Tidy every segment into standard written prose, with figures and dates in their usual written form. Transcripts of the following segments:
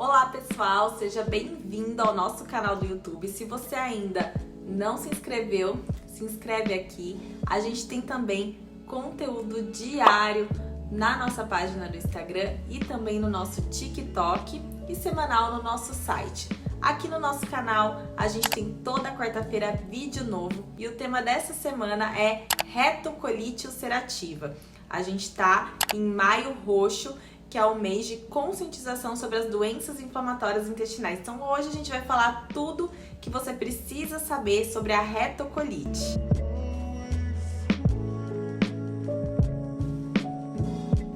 Olá pessoal, seja bem-vindo ao nosso canal do YouTube. Se você ainda não se inscreveu, se inscreve aqui. A gente tem também conteúdo diário na nossa página do Instagram e também no nosso TikTok e semanal no nosso site. Aqui no nosso canal a gente tem toda quarta-feira vídeo novo e o tema dessa semana é retocolite ulcerativa. A gente tá em Maio Roxo, que é o mês de conscientização sobre as doenças inflamatórias intestinais. Então hoje a gente vai falar tudo que você precisa saber sobre a retocolite.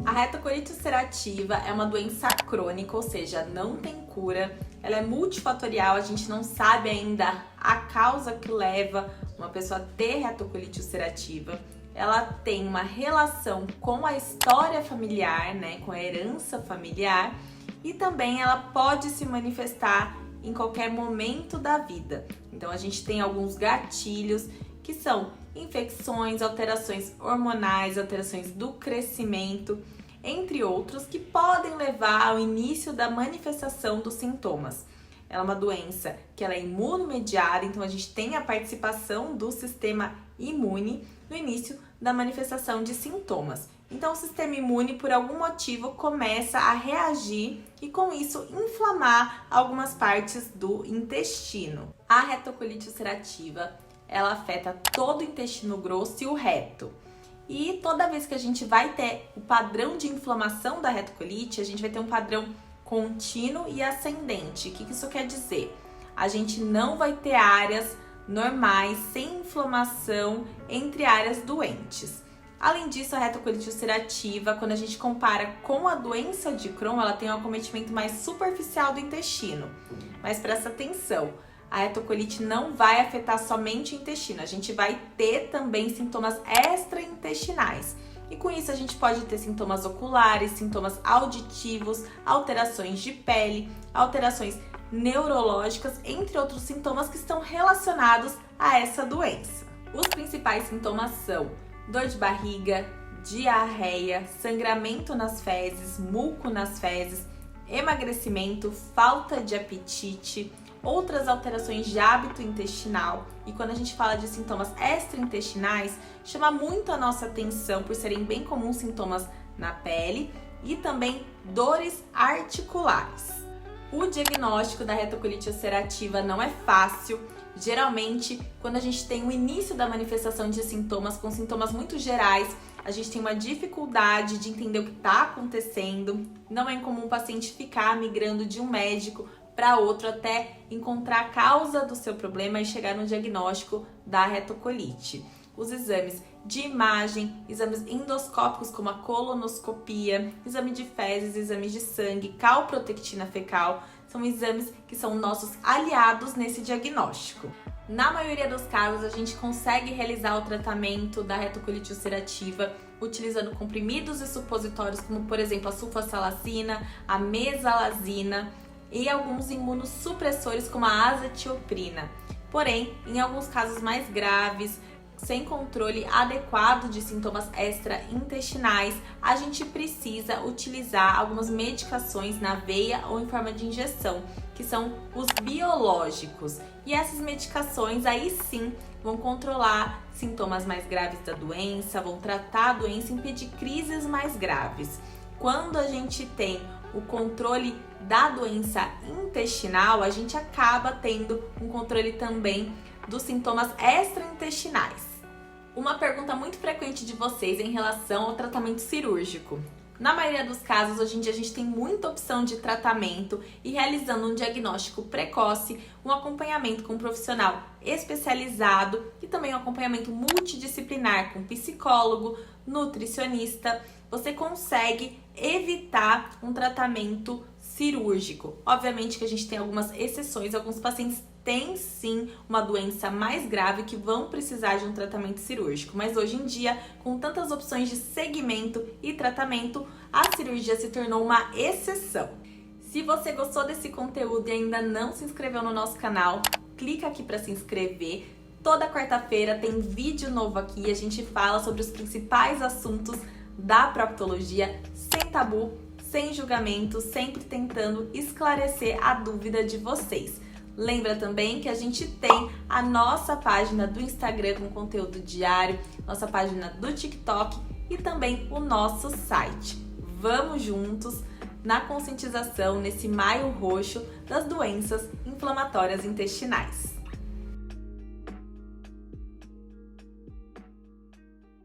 A retocolite ulcerativa é uma doença crônica, ou seja, não tem cura. Ela é multifatorial, a gente não sabe ainda a causa que leva uma pessoa a ter retocolite ulcerativa. Ela tem uma relação com a história familiar, né, com a herança familiar, e também ela pode se manifestar em qualquer momento da vida. Então a gente tem alguns gatilhos que são infecções, alterações hormonais, alterações do crescimento, entre outros, que podem levar ao início da manifestação dos sintomas. Ela é uma doença que ela é imunomediada, então a gente tem a participação do sistema imune no início da manifestação de sintomas. Então o sistema imune, por algum motivo, começa a reagir e com isso inflamar algumas partes do intestino. A retocolite ulcerativa, ela afeta todo o intestino grosso e o reto. E toda vez que a gente vai ter o padrão de inflamação da retocolite, a gente vai ter um padrão contínuo e ascendente. O que isso quer dizer? A gente não vai ter áreas normais, sem inflamação, entre áreas doentes. Além disso, a retocolite ulcerativa, quando a gente compara com a doença de Crohn, ela tem um acometimento mais superficial do intestino. Mas presta atenção, a retocolite não vai afetar somente o intestino, a gente vai ter também sintomas extraintestinais. E com isso a gente pode ter sintomas oculares, sintomas auditivos, alterações de pele, alterações neurológicas, entre outros sintomas que estão relacionados a essa doença. Os principais sintomas são dor de barriga, diarreia, sangramento nas fezes, muco nas fezes, emagrecimento, falta de apetite, outras alterações de hábito intestinal. E quando a gente fala de sintomas extraintestinais, chama muito a nossa atenção por serem bem comuns sintomas na pele e também dores articulares. O diagnóstico da retocolite ulcerativa não é fácil. Geralmente, quando a gente tem o início da manifestação de sintomas, com sintomas muito gerais, a gente tem uma dificuldade de entender o que está acontecendo. Não é incomum o paciente ficar migrando de um médico para outro até encontrar a causa do seu problema e chegar no diagnóstico da retocolite. Os exames de imagem, exames endoscópicos como a colonoscopia, exame de fezes, exames de sangue, calprotectina fecal, são exames que são nossos aliados nesse diagnóstico. Na maioria dos casos, a gente consegue realizar o tratamento da retocolite ulcerativa utilizando comprimidos e supositórios como, por exemplo, a sulfasalazina, a mesalazina e alguns imunossupressores como a azatioprina. Porém, em alguns casos mais graves, sem controle adequado de sintomas extraintestinais, a gente precisa utilizar algumas medicações na veia ou em forma de injeção, que são os biológicos. E essas medicações aí sim vão controlar sintomas mais graves da doença, vão tratar a doença e impedir crises mais graves. Quando a gente tem o controle da doença intestinal, a gente acaba tendo um controle também dos sintomas extraintestinais. Uma pergunta muito frequente de vocês em relação ao tratamento cirúrgico. Na maioria dos casos, hoje em dia a gente tem muita opção de tratamento e realizando um diagnóstico precoce, um acompanhamento com um profissional especializado e também um acompanhamento multidisciplinar com psicólogo, nutricionista, você consegue evitar um tratamento cirúrgico. Obviamente que a gente tem algumas exceções, alguns pacientes têm sim uma doença mais grave que vão precisar de um tratamento cirúrgico, mas hoje em dia, com tantas opções de segmento e tratamento, a cirurgia se tornou uma exceção. Se você gostou desse conteúdo e ainda não se inscreveu no nosso canal, clica aqui para se inscrever. Toda quarta-feira tem vídeo novo aqui, a gente fala sobre os principais assuntos da proctologia, sem tabu, sem julgamento, sempre tentando esclarecer a dúvida de vocês. Lembra também que a gente tem a nossa página do Instagram com conteúdo diário, nossa página do TikTok e também o nosso site. Vamos juntos na conscientização nesse Maio Roxo das doenças inflamatórias intestinais.